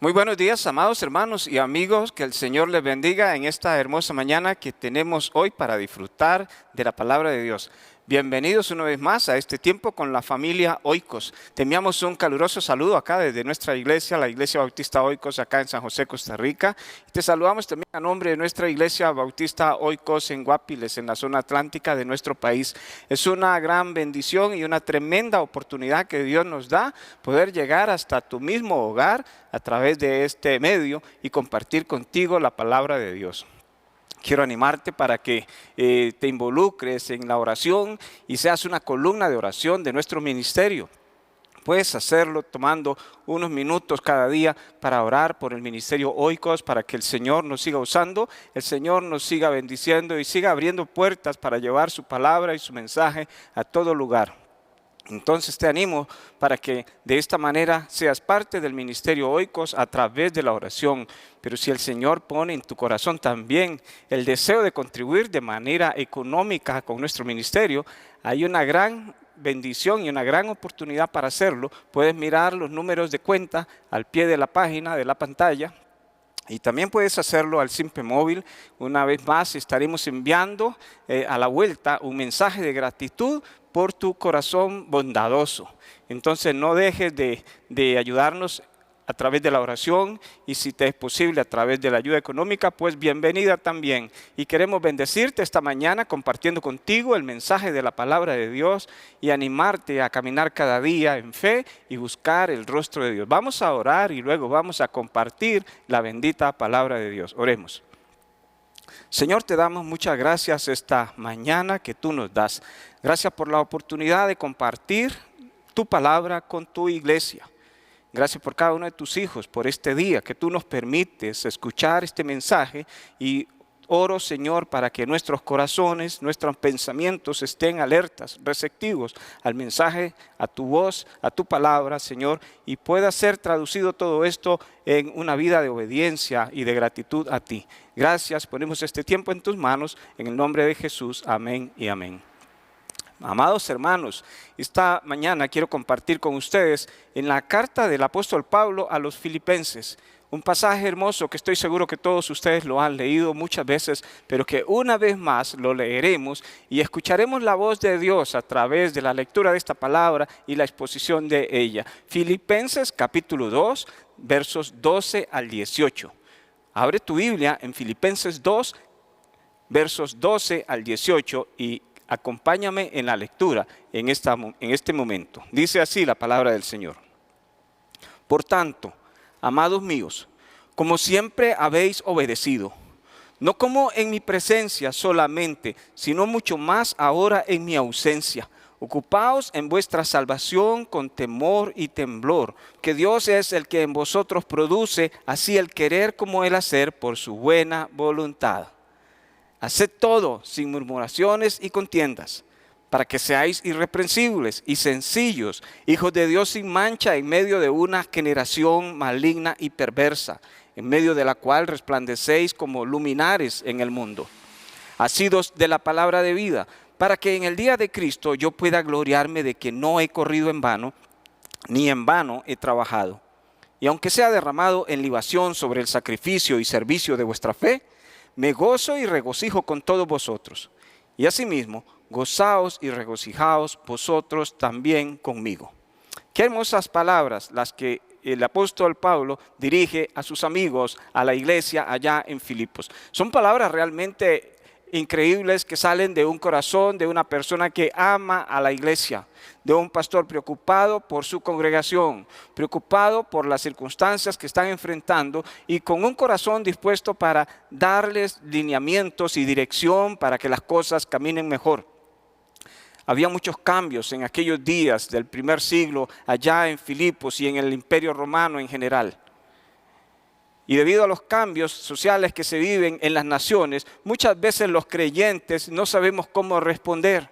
Muy buenos días, amados hermanos y amigos, que el Señor les bendiga en esta hermosa mañana que tenemos hoy para disfrutar de la palabra de Dios. Bienvenidos una vez más a este tiempo con la familia Oikos. Te enviamos un caluroso saludo acá desde nuestra iglesia, la Iglesia Bautista Oikos acá en San José, Costa Rica. Te saludamos también a nombre de nuestra Iglesia Bautista Oikos en Guapiles, en la zona atlántica de nuestro país. Es una gran bendición y una tremenda oportunidad que Dios nos da poder llegar hasta tu mismo hogar a través de este medio y compartir contigo la palabra de Dios. Quiero animarte para que te involucres en la oración y seas una columna de oración de nuestro ministerio. Puedes hacerlo tomando unos minutos cada día para orar por el ministerio Oikos, para que el Señor nos siga usando, el Señor nos siga bendiciendo y siga abriendo puertas para llevar su palabra y su mensaje a todo lugar. Entonces te animo para que de esta manera seas parte del ministerio Oikos a través de la oración. Pero si el Señor pone en tu corazón también el deseo de contribuir de manera económica con nuestro ministerio, hay una gran bendición y una gran oportunidad para hacerlo. Puedes mirar los números de cuenta al pie de la página, de la pantalla. Y también puedes hacerlo al Simpe Móvil. Una vez más estaremos enviando a la vuelta un mensaje de gratitud por tu corazón bondadoso. Entonces no dejes de ayudarnos a través de la oración y si te es posible a través de la ayuda económica, pues bienvenida también. Y queremos bendecirte esta mañana compartiendo contigo el mensaje de la palabra de Dios y animarte a caminar cada día en fe y buscar el rostro de Dios. Vamos a orar y luego vamos a compartir la bendita palabra de Dios. Oremos. Señor, te damos muchas gracias esta mañana que tú nos das. Gracias por la oportunidad de compartir tu palabra con tu iglesia. Gracias por cada uno de tus hijos, por este día que tú nos permites escuchar este mensaje y oro, Señor, para que nuestros corazones, nuestros pensamientos estén alertas, receptivos al mensaje, a tu voz, a tu palabra, Señor, y pueda ser traducido todo esto en una vida de obediencia y de gratitud a ti. Gracias, ponemos este tiempo en tus manos, en el nombre de Jesús, amén y amén. Amados hermanos, esta mañana quiero compartir con ustedes en la carta del apóstol Pablo a los Filipenses, un pasaje hermoso que estoy seguro que todos ustedes lo han leído muchas veces, pero que una vez más lo leeremos y escucharemos la voz de Dios a través de la lectura de esta palabra y la exposición de ella. Filipenses capítulo 2, versos 12 al 18. Abre tu Biblia en Filipenses 2, versos 12 al 18 y acompáñame en la lectura en este momento. Dice así la palabra del Señor. Por tanto, amados míos, como siempre habéis obedecido, no como en mi presencia solamente, sino mucho más ahora en mi ausencia. Ocupaos en vuestra salvación con temor y temblor, que Dios es el que en vosotros produce así el querer como el hacer por su buena voluntad. Haced todo sin murmuraciones y contiendas, para que seáis irreprensibles y sencillos, hijos de Dios sin mancha en medio de una generación maligna y perversa, en medio de la cual resplandecéis como luminares en el mundo, asidos de la palabra de vida, para que en el día de Cristo yo pueda gloriarme de que no he corrido en vano, ni en vano he trabajado. Y aunque sea derramado en libación sobre el sacrificio y servicio de vuestra fe, me gozo y regocijo con todos vosotros. Y asimismo, gozaos y regocijaos vosotros también conmigo. Qué hermosas palabras las que el apóstol Pablo dirige a sus amigos, a la iglesia allá en Filipos. Son palabras realmente increíbles que salen de un corazón de una persona que ama a la iglesia, de un pastor preocupado por su congregación, preocupado por las circunstancias que están enfrentando y con un corazón dispuesto para darles lineamientos y dirección para que las cosas caminen mejor. Había muchos cambios en aquellos días del primer siglo allá en Filipos y en el Imperio Romano en general. Y debido a los cambios sociales que se viven en las naciones, muchas veces los creyentes no sabemos cómo responder.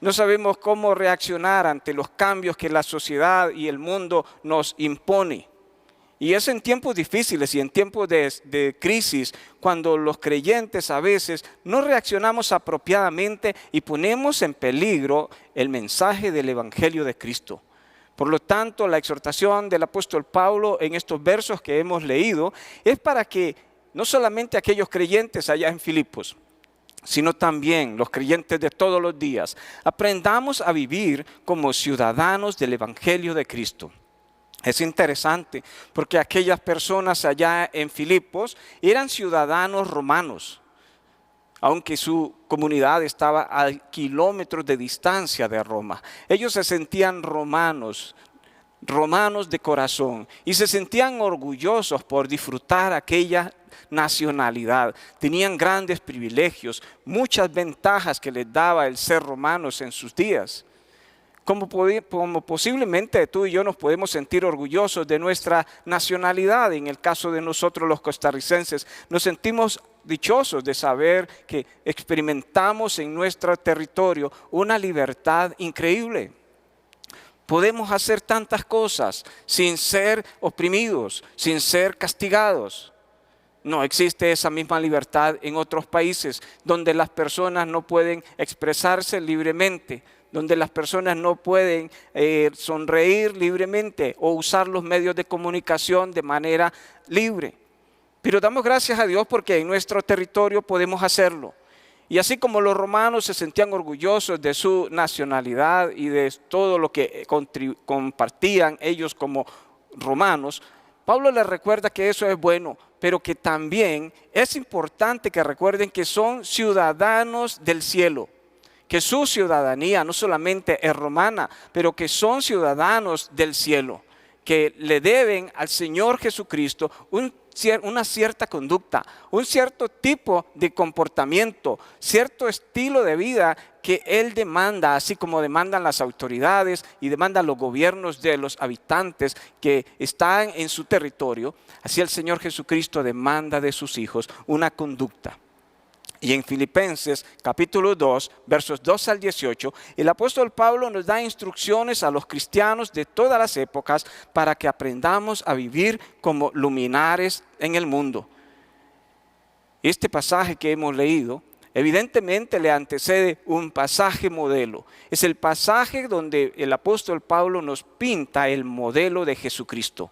No sabemos cómo reaccionar ante los cambios que la sociedad y el mundo nos impone. Y es en tiempos difíciles y en tiempos de crisis cuando los creyentes a veces no reaccionamos apropiadamente y ponemos en peligro el mensaje del Evangelio de Cristo. Por lo tanto, la exhortación del apóstol Pablo en estos versos que hemos leído es para que no solamente aquellos creyentes allá en Filipos, sino también los creyentes de todos los días, aprendamos a vivir como ciudadanos del Evangelio de Cristo. Es interesante porque aquellas personas allá en Filipos eran ciudadanos romanos, aunque su comunidad estaba a kilómetros de distancia de Roma. Ellos se sentían romanos de corazón, y se sentían orgullosos por disfrutar aquella nacionalidad. Tenían grandes privilegios, muchas ventajas que les daba el ser romanos en sus días. Como posiblemente tú y yo nos podemos sentir orgullosos de nuestra nacionalidad. En el caso de nosotros los costarricenses, nos sentimos dichosos de saber que experimentamos en nuestro territorio una libertad increíble. Podemos hacer tantas cosas sin ser oprimidos, sin ser castigados. No existe esa misma libertad en otros países donde las personas no pueden expresarse libremente, donde las personas no pueden sonreír libremente o usar los medios de comunicación de manera libre. Pero damos gracias a Dios porque en nuestro territorio podemos hacerlo. Y así como los romanos se sentían orgullosos de su nacionalidad y de todo lo que compartían ellos como romanos, Pablo les recuerda que eso es bueno, pero que también es importante que recuerden que son ciudadanos del cielo, que su ciudadanía no solamente es romana, pero que son ciudadanos del cielo, que le deben al Señor Jesucristo una cierta conducta, un cierto tipo de comportamiento, cierto estilo de vida que Él demanda, así como demandan las autoridades y demandan los gobiernos de los habitantes que están en su territorio. Así el Señor Jesucristo demanda de sus hijos una conducta. Y en Filipenses capítulo 2, versos 2 al 18, el apóstol Pablo nos da instrucciones a los cristianos de todas las épocas para que aprendamos a vivir como luminares en el mundo. Este pasaje que hemos leído, evidentemente le antecede un pasaje modelo. Es el pasaje donde el apóstol Pablo nos pinta el modelo de Jesucristo.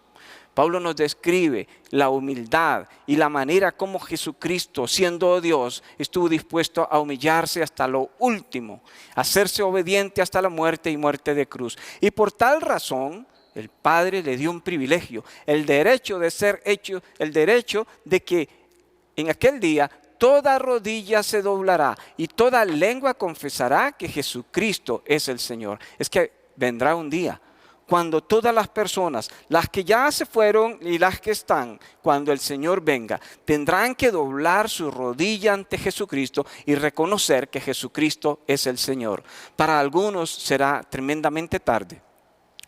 Pablo nos describe la humildad y la manera como Jesucristo, siendo Dios, estuvo dispuesto a humillarse hasta lo último, a hacerse obediente hasta la muerte y muerte de cruz. Y por tal razón, el Padre le dio un privilegio, el derecho de ser hecho, el derecho de que en aquel día toda rodilla se doblará y toda lengua confesará que Jesucristo es el Señor. Es que vendrá un día cuando todas las personas, las que ya se fueron y las que están, cuando el Señor venga, tendrán que doblar su rodilla ante Jesucristo y reconocer que Jesucristo es el Señor. Para algunos será tremendamente tarde,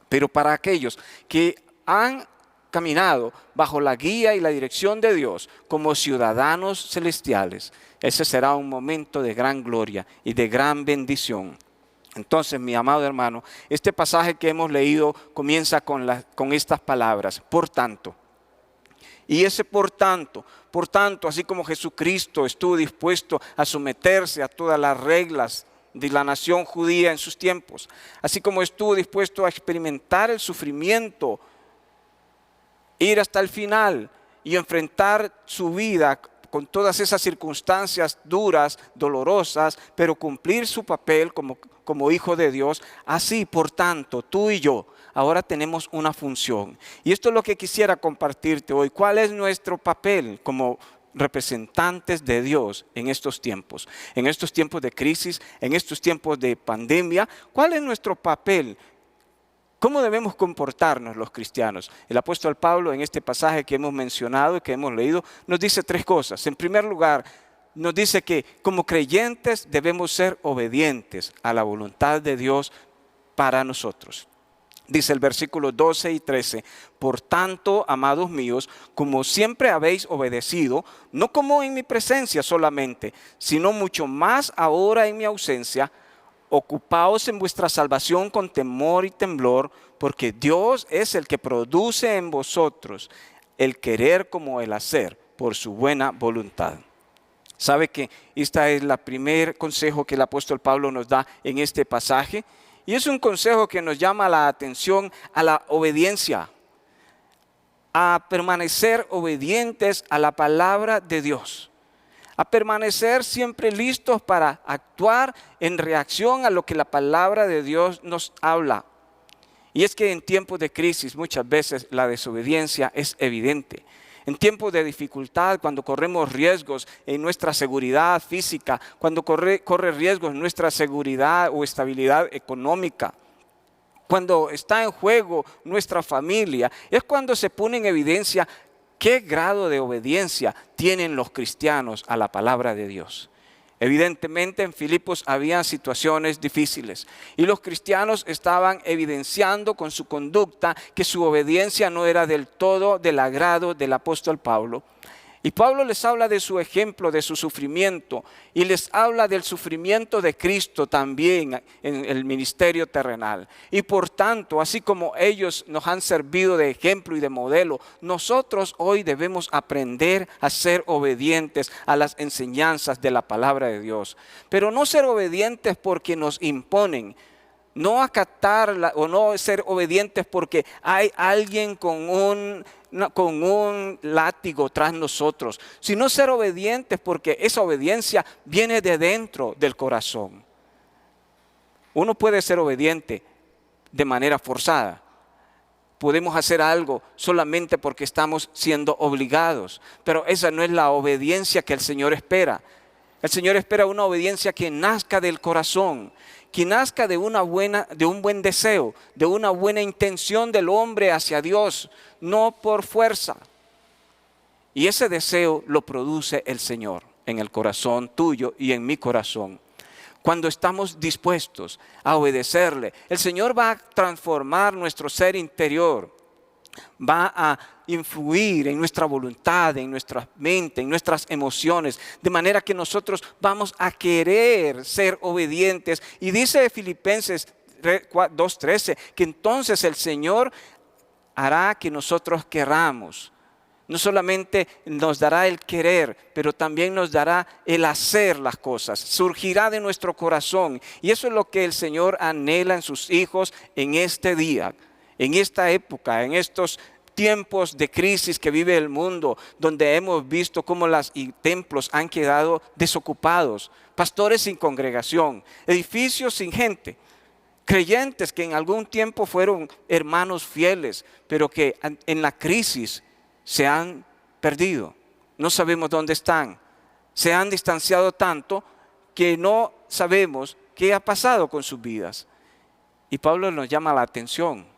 pero para aquellos que han caminado bajo la guía y la dirección de Dios como ciudadanos celestiales, ese será un momento de gran gloria y de gran bendición. Entonces, mi amado hermano, este pasaje que hemos leído comienza con estas palabras, por tanto. Y ese por tanto, así como Jesucristo estuvo dispuesto a someterse a todas las reglas de la nación judía en sus tiempos, así como estuvo dispuesto a experimentar el sufrimiento, ir hasta el final y enfrentar su vida con todas esas circunstancias duras, dolorosas, pero cumplir su papel como hijo de Dios. Así, por tanto, tú y yo ahora tenemos una función. Y esto es lo que quisiera compartirte hoy. ¿Cuál es nuestro papel como representantes de Dios en estos tiempos? En estos tiempos de crisis, en estos tiempos de pandemia, ¿cuál es nuestro papel? ¿Cómo debemos comportarnos los cristianos? El apóstol Pablo en este pasaje que hemos mencionado y que hemos leído nos dice tres cosas. En primer lugar, nos dice que como creyentes debemos ser obedientes a la voluntad de Dios para nosotros. Dice el versículo 12 y 13, por tanto, amados míos, como siempre habéis obedecido, no como en mi presencia solamente, sino mucho más ahora en mi ausencia, ocupaos en vuestra salvación con temor y temblor, porque Dios es el que produce en vosotros el querer como el hacer por su buena voluntad. Sabe que este es el primer consejo que el apóstol Pablo nos da en este pasaje, Y es un consejo que nos llama la atención a la obediencia, a permanecer obedientes a la palabra de Dios, a permanecer siempre listos para actuar en reacción a lo que la palabra de Dios nos habla. Y es que en tiempos de crisis muchas veces la desobediencia es evidente. En tiempos de dificultad, cuando corremos riesgos en nuestra seguridad física, cuando corre riesgos en nuestra seguridad o estabilidad económica, cuando está en juego nuestra familia, es cuando se pone en evidencia qué grado de obediencia tienen los cristianos a la palabra de Dios. Evidentemente en Filipos había situaciones difíciles y los cristianos estaban evidenciando con su conducta que su obediencia no era del todo del agrado del apóstol Pablo. Y Pablo les habla de su ejemplo, de su sufrimiento, y les habla del sufrimiento de Cristo también en el ministerio terrenal. Y por tanto, así como ellos nos han servido de ejemplo y de modelo, nosotros hoy debemos aprender a ser obedientes a las enseñanzas de la palabra de Dios. Pero no ser obedientes porque nos imponen, no acatarla o no ser obedientes porque hay alguien con un látigo tras nosotros, sino ser obedientes porque esa obediencia viene de dentro del corazón. Uno puede ser obediente de manera forzada. Podemos hacer algo solamente porque estamos siendo obligados, pero esa no es la obediencia que el Señor espera. El Señor espera una obediencia que nazca del corazón, que nazca de un buen deseo, de una buena intención del hombre hacia Dios, no por fuerza. Y ese deseo lo produce el Señor en el corazón tuyo y en mi corazón. Cuando estamos dispuestos a obedecerle, el Señor va a transformar nuestro ser interior, va a influir en nuestra voluntad, en nuestra mente, en nuestras emociones, de manera que nosotros vamos a querer ser obedientes. Y dice Filipenses 2:13 que entonces el Señor hará que nosotros querramos. No solamente nos dará el querer, pero también nos dará el hacer las cosas. Surgirá de nuestro corazón. Y eso es lo que el Señor anhela en sus hijos en este día, en esta época, en estos tiempos de crisis que vive el mundo, donde hemos visto cómo los templos han quedado desocupados, pastores sin congregación, edificios sin gente, creyentes que en algún tiempo fueron hermanos fieles, pero que en la crisis se han perdido. No sabemos dónde están. Se han distanciado tanto que no sabemos qué ha pasado con sus vidas. Y Pablo nos llama la atención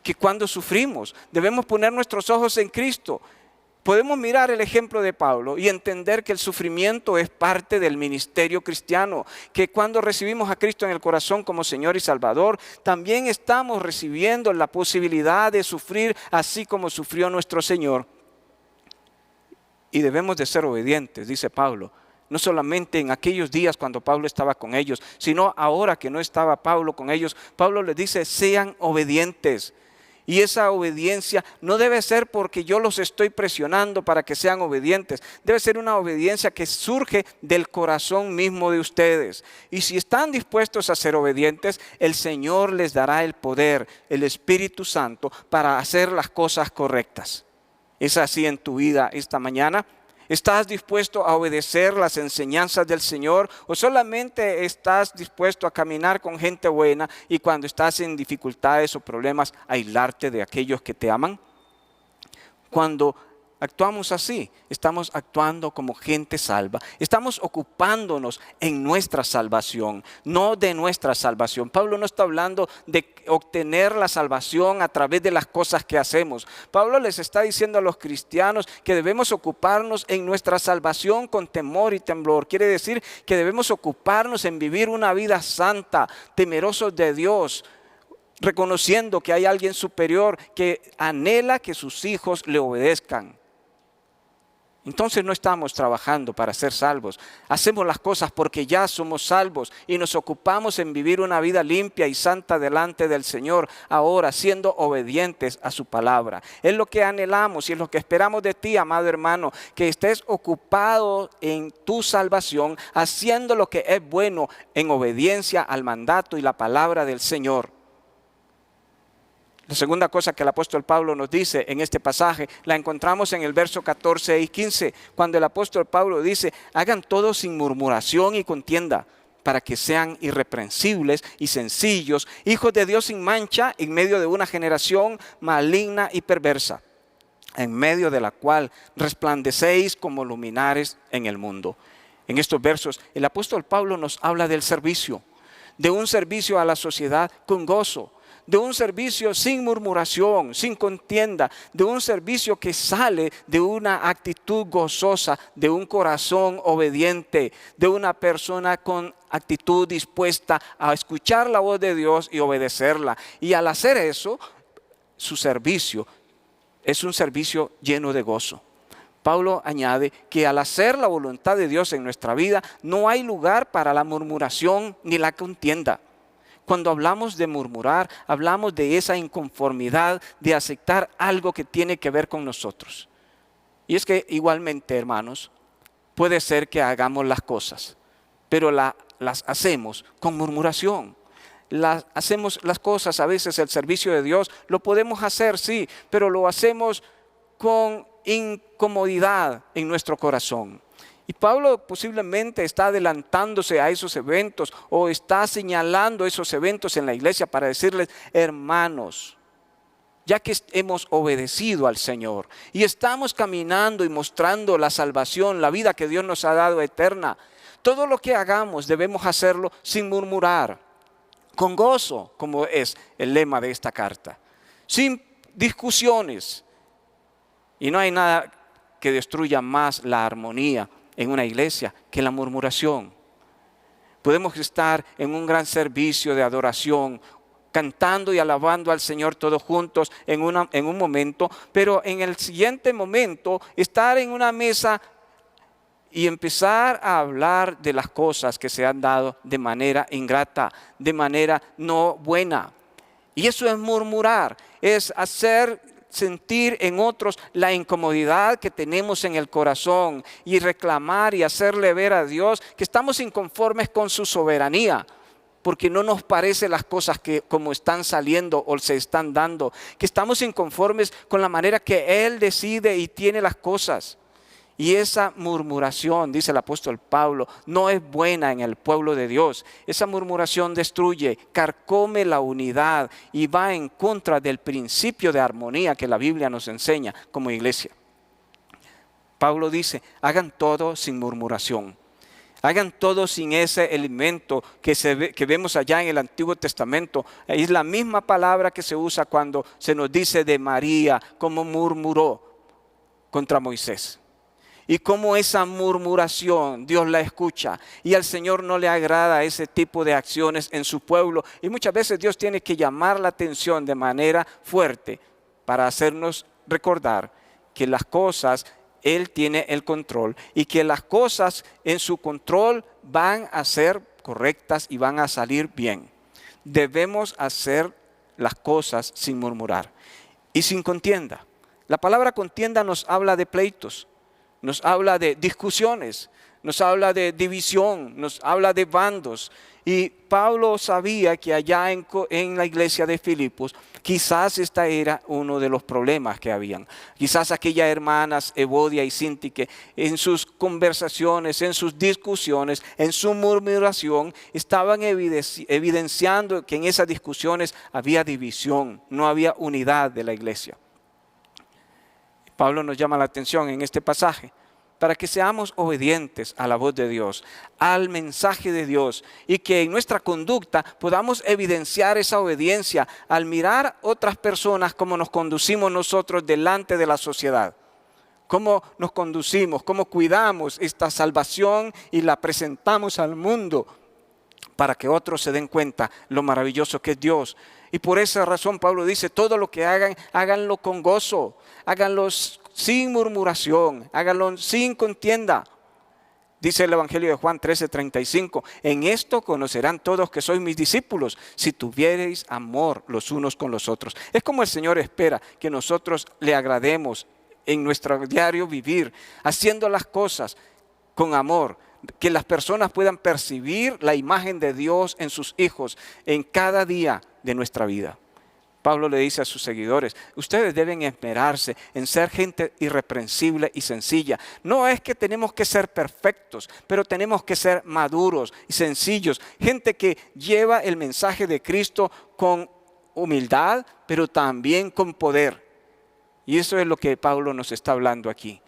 que cuando sufrimos debemos poner nuestros ojos en Cristo. Podemos mirar el ejemplo de Pablo y entender que el sufrimiento es parte del ministerio cristiano, que cuando recibimos a Cristo en el corazón como Señor y Salvador, también estamos recibiendo la posibilidad de sufrir así como sufrió nuestro Señor. Y debemos de ser obedientes, dice Pablo, no solamente en aquellos días cuando Pablo estaba con ellos, sino ahora que no estaba Pablo con ellos. Pablo les dice, sean obedientes. Y esa obediencia no debe ser porque yo los estoy presionando para que sean obedientes. Debe ser una obediencia que surge del corazón mismo de ustedes. Y si están dispuestos a ser obedientes, el Señor les dará el poder, el Espíritu Santo, para hacer las cosas correctas. ¿Es así en tu vida esta mañana? ¿Estás dispuesto a obedecer las enseñanzas del Señor o solamente estás dispuesto a caminar con gente buena y cuando estás en dificultades o problemas aislarte de aquellos que te aman? Cuando actuamos así, estamos actuando como gente salva. Estamos ocupándonos en nuestra salvación, no de nuestra salvación. Pablo no está hablando de obtener la salvación a través de las cosas que hacemos. Pablo les está diciendo a los cristianos que debemos ocuparnos en nuestra salvación con temor y temblor. Quiere decir que debemos ocuparnos en vivir una vida santa, temerosos de Dios, reconociendo que hay alguien superior que anhela que sus hijos le obedezcan. entonces no estamos trabajando para ser salvos. Hacemos las cosas porque ya somos salvos y nos ocupamos en vivir una vida limpia y santa delante del Señor, ahora siendo obedientes a su palabra. Es lo que anhelamos y es lo que esperamos de ti, amado hermano, que estés ocupado en tu salvación, haciendo lo que es bueno en obediencia al mandato y la palabra del Señor. La segunda cosa que el apóstol Pablo nos dice en este pasaje la encontramos en el verso 14 y 15, cuando el apóstol Pablo dice: hagan todo sin murmuración y contienda, para que sean irreprensibles y sencillos, hijos de Dios sin mancha, en medio de una generación maligna y perversa, en medio de la cual resplandecéis como luminares en el mundo. En estos versos el apóstol Pablo nos habla del servicio, de un servicio a la sociedad con gozo, de un servicio sin murmuración, sin contienda, de un servicio que sale de una actitud gozosa, de un corazón obediente, de una persona con actitud dispuesta a escuchar la voz de Dios y obedecerla. Y al hacer eso, su servicio es un servicio lleno de gozo. Pablo añade que al hacer la voluntad de Dios en nuestra vida, no hay lugar para la murmuración ni la contienda. Cuando hablamos de murmurar, hablamos de esa inconformidad de aceptar algo que tiene que ver con nosotros. Y es que igualmente, hermanos, puede ser que hagamos las cosas, pero las hacemos con murmuración. Hacemos las cosas, a veces el servicio de Dios lo podemos hacer, sí, pero lo hacemos con incomodidad en nuestro corazón. Y Pablo posiblemente está adelantándose a esos eventos o está señalando esos eventos en la iglesia para decirles: hermanos, ya que hemos obedecido al Señor y estamos caminando y mostrando la salvación, la vida que Dios nos ha dado eterna, todo lo que hagamos debemos hacerlo sin murmurar, con gozo, como es el lema de esta carta, sin discusiones. Y no hay nada que destruya más la armonía en una iglesia que la murmuración. Podemos estar en un gran servicio de adoración, cantando y alabando al Señor todos juntos en un momento, pero en el siguiente momento estar en una mesa y empezar a hablar de las cosas que se han dado de manera ingrata, de manera no buena. Y eso es murmurar, es hacer sentir en otros la incomodidad que tenemos en el corazón y reclamar y hacerle ver a Dios que estamos inconformes con su soberanía, porque no nos parecen las cosas que como están saliendo o se están dando, que estamos inconformes con la manera que Él decide y tiene las cosas. Y esa murmuración, dice el apóstol Pablo, no es buena en el pueblo de Dios. Esa murmuración destruye, carcome la unidad y va en contra del principio de armonía que la Biblia nos enseña como iglesia. Pablo dice: hagan todo sin murmuración. Hagan todo sin ese elemento que vemos allá en el Antiguo Testamento. Es la misma palabra que se usa cuando se nos dice de María, como murmuró contra Moisés. Y cómo esa murmuración Dios la escucha y al Señor no le agrada ese tipo de acciones en su pueblo. Y muchas veces Dios tiene que llamar la atención de manera fuerte para hacernos recordar que las cosas Él tiene el control y que las cosas en su control van a ser correctas y van a salir bien. Debemos hacer las cosas sin murmurar y sin contienda. La palabra contienda nos habla de pleitos. Nos habla de discusiones, nos habla de división, nos habla de bandos. Y Pablo sabía que allá en la iglesia de Filipos, quizás esta era uno de los problemas que habían. Quizás aquellas hermanas Evodia y Síntique, en sus conversaciones, en sus discusiones, en su murmuración, estaban evidenciando que en esas discusiones había división, no había unidad de la iglesia. Pablo nos llama la atención en este pasaje para que seamos obedientes a la voz de Dios, al mensaje de Dios, y que en nuestra conducta podamos evidenciar esa obediencia al mirar otras personas cómo nos conducimos nosotros delante de la sociedad, cómo nos conducimos, cómo cuidamos esta salvación y la presentamos al mundo para que otros se den cuenta lo maravilloso que es Dios. Y por esa razón Pablo dice: todo lo que hagan, háganlo con gozo, háganlo sin murmuración, háganlo sin contienda. Dice el Evangelio de Juan 13:35, en esto conocerán todos que sois mis discípulos, si tuviereis amor los unos con los otros. Es como el Señor espera que nosotros le agrademos en nuestro diario vivir, haciendo las cosas con amor, que las personas puedan percibir la imagen de Dios en sus hijos en cada día de nuestra vida. Pablo le dice a sus seguidores, ustedes deben esmerarse en ser gente irreprensible y sencilla. No es que tenemos que ser perfectos, pero tenemos que ser maduros y sencillos. Gente que lleva el mensaje de Cristo con humildad, pero también con poder. Y eso es lo que Pablo nos está hablando aquí,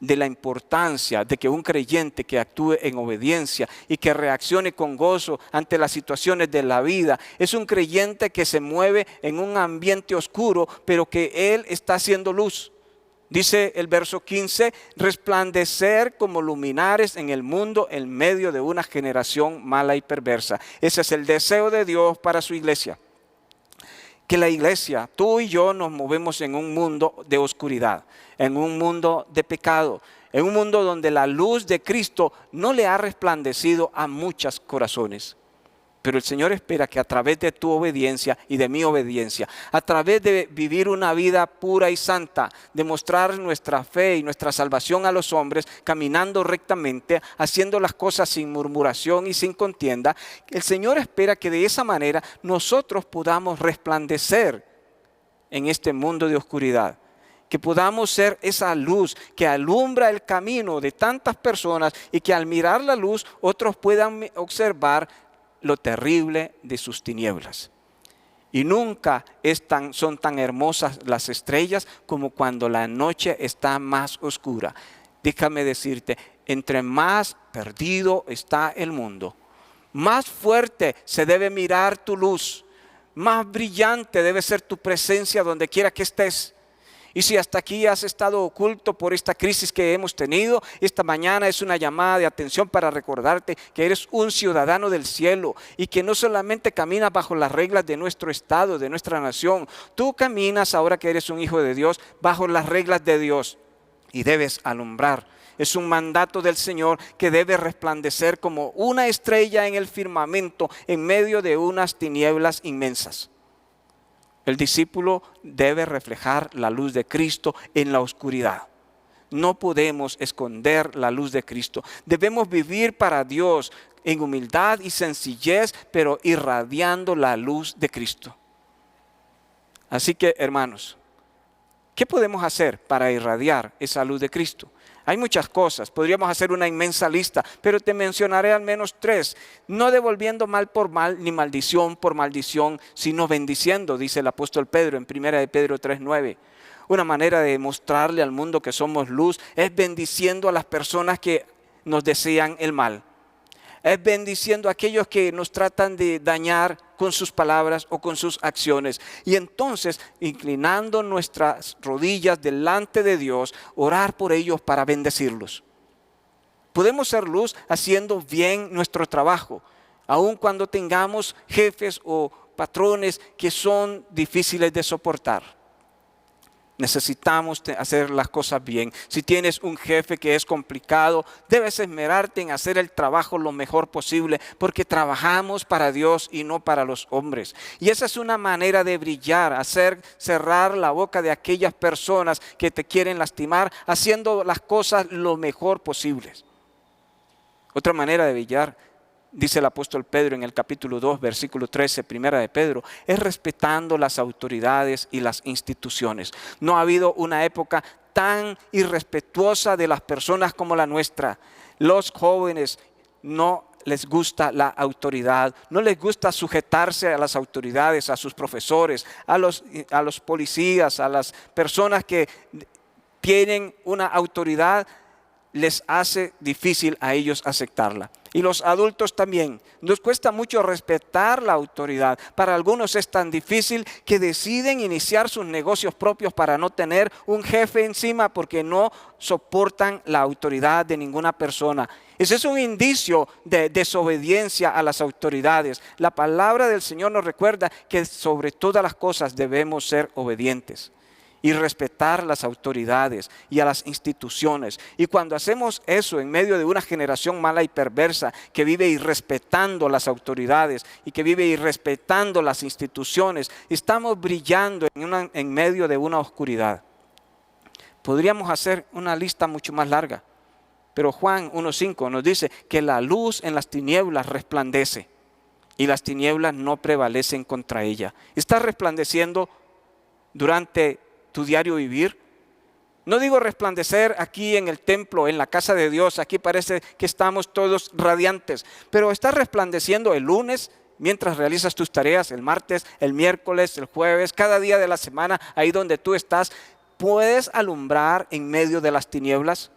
de la importancia de que un creyente que actúe en obediencia y que reaccione con gozo ante las situaciones de la vida, es un creyente que se mueve en un ambiente oscuro, pero que él está haciendo luz. Dice el verso 15, resplandecer como luminares en el mundo en medio de una generación mala y perversa. Ese es el deseo de Dios para su iglesia. Que la iglesia, tú y yo nos movemos en un mundo de oscuridad, en un mundo de pecado, en un mundo donde la luz de Cristo no le ha resplandecido a muchos corazones. Pero el Señor espera que a través de tu obediencia y de mi obediencia, a través de vivir una vida pura y santa, de mostrar nuestra fe y nuestra salvación a los hombres, caminando rectamente, haciendo las cosas sin murmuración y sin contienda, el Señor espera que de esa manera nosotros podamos resplandecer en este mundo de oscuridad. Que podamos ser esa luz que alumbra el camino de tantas personas y que al mirar la luz otros puedan observar lo terrible de sus tinieblas. Y nunca son tan hermosas las estrellas como cuando la noche está más oscura. Déjame decirte, entre más perdido está el mundo, más fuerte se debe mirar tu luz, más brillante debe ser tu presencia donde quiera que estés. Y si hasta aquí has estado oculto por esta crisis que hemos tenido, esta mañana es una llamada de atención para recordarte que eres un ciudadano del cielo y que no solamente caminas bajo las reglas de nuestro estado, de nuestra nación. Tú caminas, ahora que eres un hijo de Dios, bajo las reglas de Dios y debes alumbrar. Es un mandato del Señor que debe resplandecer como una estrella en el firmamento en medio de unas tinieblas inmensas. El discípulo debe reflejar la luz de Cristo en la oscuridad. No podemos esconder la luz de Cristo. Debemos vivir para Dios en humildad y sencillez, pero irradiando la luz de Cristo. Así que, hermanos, ¿qué podemos hacer para irradiar esa luz de Cristo? Hay muchas cosas, podríamos hacer una inmensa lista, pero te mencionaré al menos 3. No devolviendo mal por mal, ni maldición por maldición, sino bendiciendo, dice el apóstol Pedro en 1 de Pedro 3:9. Una manera de mostrarle al mundo que somos luz es bendiciendo a las personas que nos desean el mal. Es bendiciendo a aquellos que nos tratan de dañar con sus palabras o con sus acciones. Y entonces, inclinando nuestras rodillas delante de Dios, orar por ellos para bendecirlos. Podemos ser luz haciendo bien nuestro trabajo, aun cuando tengamos jefes o patrones que son difíciles de soportar. Necesitamos hacer las cosas bien. Si tienes un jefe que es complicado, debes esmerarte en hacer el trabajo lo mejor posible, porque trabajamos para Dios y no para los hombres. Y esa es una manera de brillar, hacer cerrar la boca de aquellas personas que te quieren lastimar, haciendo las cosas lo mejor posible. Otra manera de brillar, dice el apóstol Pedro en el capítulo 2, versículo 13, primera de Pedro, es respetando las autoridades y las instituciones. No ha habido una época tan irrespetuosa de las personas como la nuestra. Los jóvenes no les gusta la autoridad, no les gusta sujetarse a las autoridades, a sus profesores, a los policías, a las personas que tienen una autoridad. Les hace difícil a ellos aceptarla. Y los adultos también. Nos cuesta mucho respetar la autoridad. Para algunos es tan difícil que deciden iniciar sus negocios propios para no tener un jefe encima porque no soportan la autoridad de ninguna persona. Ese es un indicio de desobediencia a las autoridades. La palabra del Señor nos recuerda que sobre todas las cosas debemos ser obedientes. y respetar las autoridades y a las instituciones. Y cuando hacemos eso en medio de una generación mala y perversa que vive irrespetando las autoridades y que vive irrespetando las instituciones, estamos brillando en medio de una oscuridad. Podríamos hacer una lista mucho más larga, pero Juan 1:5 nos dice que la luz en las tinieblas resplandece y las tinieblas no prevalecen contra ella. ¿Estás resplandeciendo durante tu diario vivir? No digo resplandecer aquí en el templo, en la casa de Dios. Aquí parece que estamos todos radiantes, pero estás resplandeciendo el lunes mientras realizas tus tareas, el martes, el miércoles, el jueves, cada día de la semana, ahí donde tú estás. ¿Puedes alumbrar en medio de las tinieblas?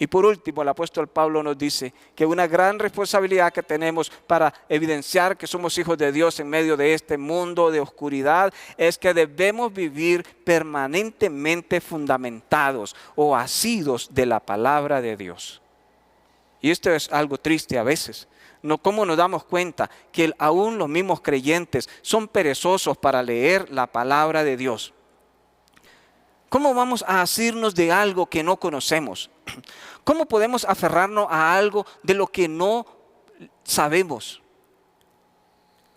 Y por último, el apóstol Pablo nos dice que una gran responsabilidad que tenemos para evidenciar que somos hijos de Dios en medio de este mundo de oscuridad es que debemos vivir permanentemente fundamentados o asidos de la palabra de Dios. Y esto es algo triste a veces. ¿Cómo nos damos cuenta que aún los mismos creyentes son perezosos para leer la palabra de Dios? ¿Cómo vamos a asirnos de algo que no conocemos? ¿Cómo podemos aferrarnos a algo de lo que no sabemos?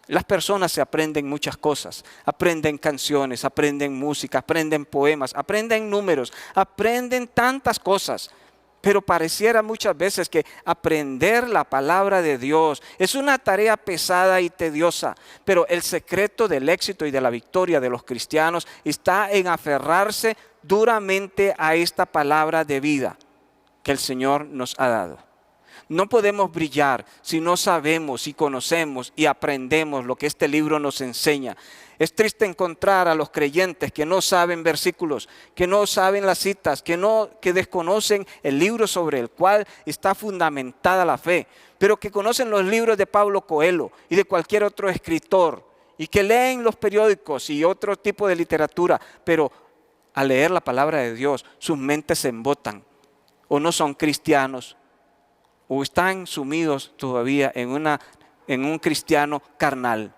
Las personas se aprenden muchas cosas, aprenden canciones, aprenden música, aprenden poemas, aprenden números, aprenden tantas cosas. Pero pareciera muchas veces que aprender la palabra de Dios es una tarea pesada y tediosa. Pero el secreto del éxito y de la victoria de los cristianos está en aferrarse duramente a esta palabra de vida que el Señor nos ha dado. No podemos brillar si no sabemos y conocemos y aprendemos lo que este libro nos enseña. Es triste encontrar a los creyentes que no saben versículos, que no saben las citas, que desconocen el libro sobre el cual está fundamentada la fe, pero que conocen los libros de Pablo Coelho y de cualquier otro escritor y que leen los periódicos y otro tipo de literatura, pero al leer la palabra de Dios sus mentes se embotan o no son cristianos o están sumidos todavía en un cristiano carnal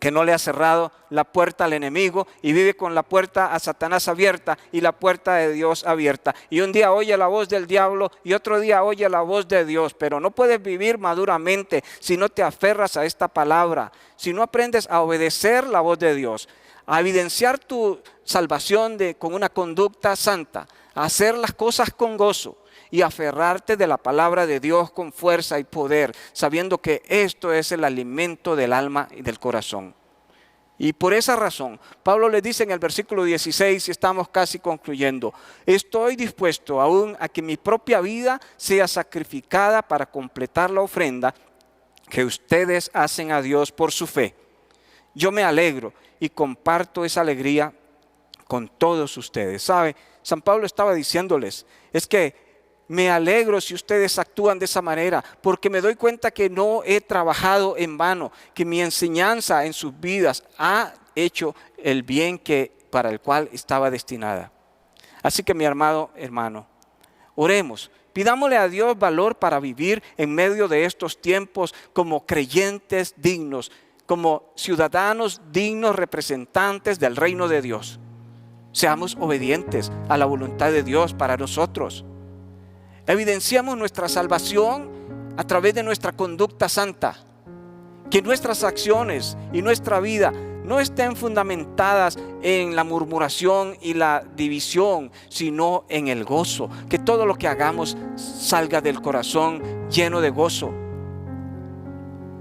que no le ha cerrado la puerta al enemigo y vive con la puerta a Satanás abierta y la puerta de Dios abierta. Y un día oye la voz del diablo y otro día oye la voz de Dios, pero no puedes vivir maduramente si no te aferras a esta palabra, si no aprendes a obedecer la voz de Dios, a evidenciar tu salvación con una conducta santa, a hacer las cosas con gozo y aferrarte de la palabra de Dios con fuerza y poder, sabiendo que esto es el alimento del alma y del corazón. Y por esa razón, Pablo le dice en el versículo 16, y estamos casi concluyendo, estoy dispuesto aún a que mi propia vida sea sacrificada para completar la ofrenda que ustedes hacen a Dios por su fe. Yo me alegro y comparto esa alegría con todos ustedes. ¿Sabe? San Pablo estaba diciéndoles, es que me alegro si ustedes actúan de esa manera, porque me doy cuenta que no he trabajado en vano, que mi enseñanza en sus vidas ha hecho el bien para el cual estaba destinada. Así que mi amado hermano, oremos, pidámosle a Dios valor para vivir en medio de estos tiempos como creyentes dignos, como ciudadanos dignos representantes del reino de Dios. Seamos obedientes a la voluntad de Dios para nosotros. Evidenciamos nuestra salvación a través de nuestra conducta santa. Que nuestras acciones y nuestra vida no estén fundamentadas en la murmuración y la división, sino en el gozo. Que todo lo que hagamos salga del corazón lleno de gozo.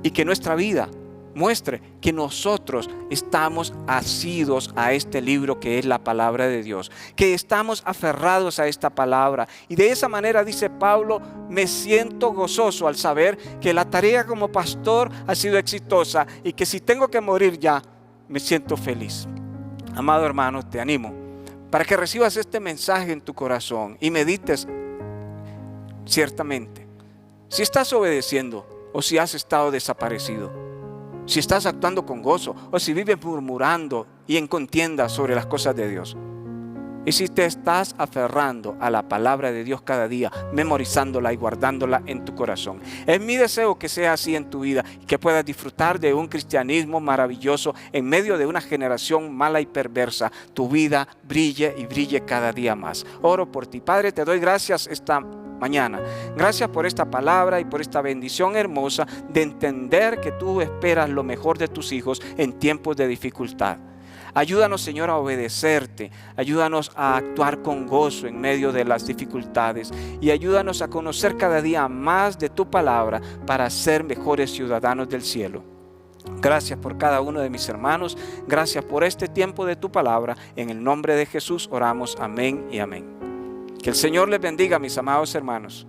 Y que nuestra vida muestre que nosotros estamos asidos a este libro que es la palabra de Dios, que estamos aferrados a esta palabra. Y de esa manera, dice Pablo, me siento gozoso al saber que la tarea como pastor ha sido exitosa y que si tengo que morir ya, me siento feliz. Amado hermano, te animo para que recibas este mensaje en tu corazón y medites ciertamente si estás obedeciendo o si has estado desaparecido. Si estás actuando con gozo o si vives murmurando y en contienda sobre las cosas de Dios. Y si te estás aferrando a la palabra de Dios cada día, memorizándola y guardándola en tu corazón, es mi deseo que sea así en tu vida y que puedas disfrutar de un cristianismo maravilloso en medio de una generación mala y perversa. Tu vida brille y brille cada día más. Oro por ti. Padre, te doy gracias esta mañana. Gracias por esta palabra y por esta bendición hermosa de entender que tú esperas lo mejor de tus hijos en tiempos de dificultad. Ayúdanos, Señor, a obedecerte. Ayúdanos a actuar con gozo en medio de las dificultades. Y ayúdanos a conocer cada día más de tu palabra para ser mejores ciudadanos del cielo. Gracias por cada uno de mis hermanos. Gracias por este tiempo de tu palabra. En el nombre de Jesús oramos. Amén y amén. Que el Señor les bendiga, mis amados hermanos.